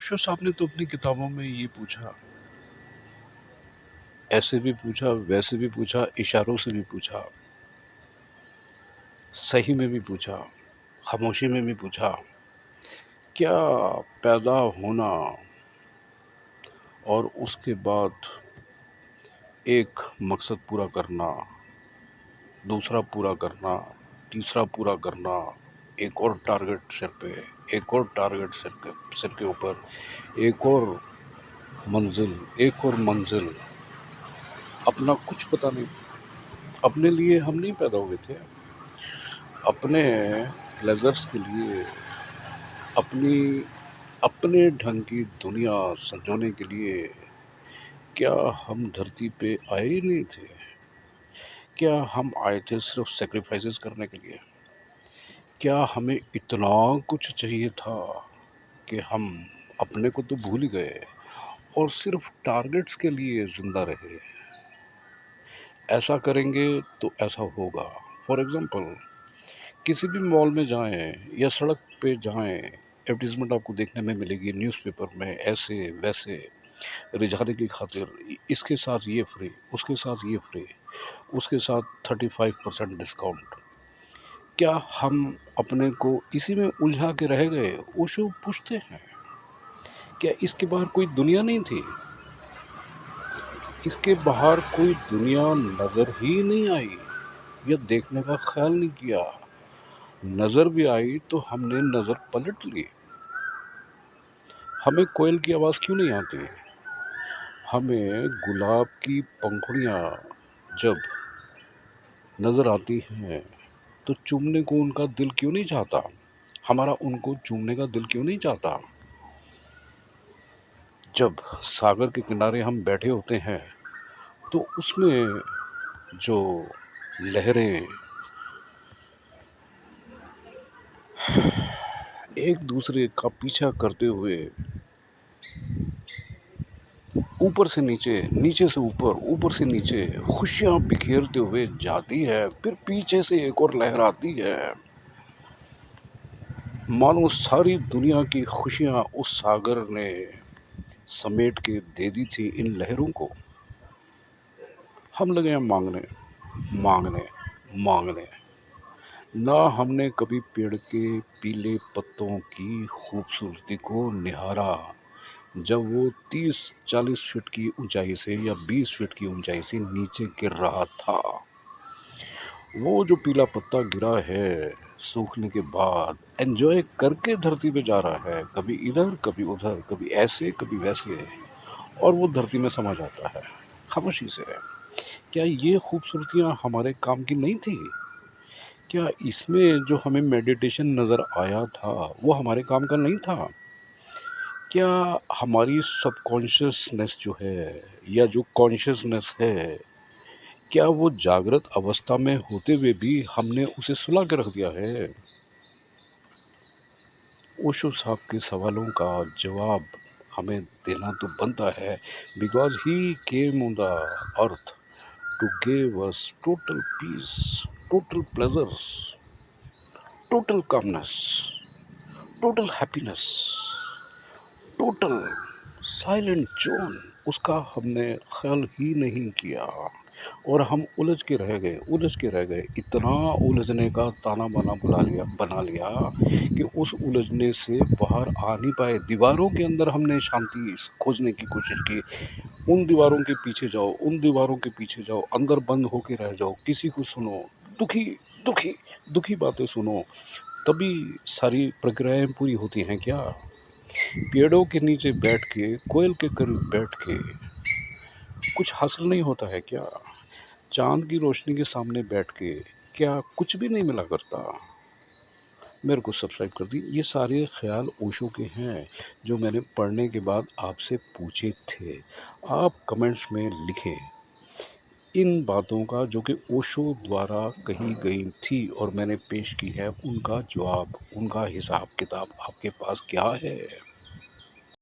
ओशो साहब ने तो अपनी किताबों में ये पूछा, ऐसे भी पूछा, वैसे भी पूछा, इशारों से भी पूछा, सही में भी पूछा, खामोशी में भी पूछा, क्या पैदा होना और उसके बाद एक मकसद पूरा करना, दूसरा पूरा करना, तीसरा पूरा करना, एक और टारगेट सिर पे, एक और टारगेट सिर के ऊपर, एक और मंजिल, एक और मंजिल। अपना कुछ पता नहीं। अपने लिए हम नहीं पैदा हुए थे। अपने प्लेजर्स के लिए, अपनी अपने ढंग की दुनिया संजोने के लिए क्या हम धरती पे आए ही नहीं थे? क्या हम आए थे सिर्फ सेक्रीफाइसेस करने के लिए? क्या हमें इतना कुछ चाहिए था कि हम अपने को तो भूल ही गए और सिर्फ टारगेट्स के लिए जिंदा रहे? ऐसा करेंगे तो ऐसा होगा। फॉर एग्जाम्पल, किसी भी मॉल में जाएं या सड़क पे जाएं, एडवर्टीजमेंट आपको देखने में मिलेगी न्यूज़पेपर में, ऐसे वैसे रिझाने की खातिर, इसके साथ ये फ्री, उसके साथ ये फ्री, उसके साथ 35% डिस्काउंट। क्या हम अपने को इसी में उलझा के रह गए? ओशो पूछते हैं, क्या इसके बाहर कोई दुनिया नहीं थी? इसके बाहर कोई दुनिया नजर ही नहीं आई या देखने का ख्याल नहीं किया? नजर भी आई तो हमने नजर पलट ली। हमें कोयल की आवाज क्यों नहीं आती? हमें गुलाब की पंखुड़ियां जब नजर आती हैं तो चूमने को उनका दिल क्यों नहीं चाहता? हमारा उनको चूमने का दिल क्यों नहीं चाहता? जब सागर के किनारे हम बैठे होते हैं तो उसमें जो लहरें एक दूसरे का पीछा करते हुए ऊपर से नीचे, नीचे से ऊपर, ऊपर से नीचे खुशियां बिखेरते हुए जाती है, फिर पीछे से एक और लहर आती है, मानो सारी दुनिया की खुशियां उस सागर ने समेट के दे दी थी इन लहरों को। हम लगे हैं मांगने, मांगने, मांगने। ना हमने कभी पेड़ के पीले पत्तों की खूबसूरती को निहारा जब वो 30-40 फीट की ऊंचाई से या 20 फीट की ऊंचाई से नीचे गिर रहा था। वो जो पीला पत्ता गिरा है सूखने के बाद, एंजॉय करके धरती पे जा रहा है, कभी इधर कभी उधर, कभी ऐसे कभी वैसे, और वो धरती में समा जाता है खामोशी से। क्या ये खूबसूरतियाँ हमारे काम की नहीं थी? क्या इसमें जो हमें मेडिटेशन नज़र आया था वो हमारे काम का नहीं था? क्या हमारी सबकॉन्शियसनेस जो है या जो कॉन्शियसनेस है, क्या वो जागृत अवस्था में होते हुए भी हमने उसे सुला के रख दिया है? ओशो साहब के सवालों का जवाब हमें देना तो बनता है, because he came on the earth to give us total peace, total pleasures, total calmness, total happiness, total silent zone. उसका हमने ख्याल ही नहीं किया और हम उलझ के रह गए, उलझ के रह गए। इतना उलझने का ताना बाना बना लिया कि उस उलझने से बाहर आ नहीं पाए। दीवारों के अंदर हमने शांति खोजने की कोशिश की। उन दीवारों के पीछे जाओ, उन दीवारों के पीछे जाओ, अंदर बंद होके रह जाओ, किसी को सुनो, दुखी दुखी दुखी बातें सुनो, तभी सारी प्रक्रियाएं पूरी होती हैं क्या? पेड़ों के नीचे बैठ के, कोयल के करीब बैठ के कुछ हासिल नहीं होता है क्या? चांद की रोशनी के सामने बैठ के क्या कुछ भी नहीं मिला करता? मेरे को सब्सक्राइब कर दी। ये सारे ख्याल ओशो के हैं जो मैंने पढ़ने के बाद आपसे पूछे थे। आप कमेंट्स में लिखें इन बातों का जो कि ओशो द्वारा कही गई थी और मैंने पेश की है, उनका जवाब, उनका हिसाब किताब आपके पास क्या है?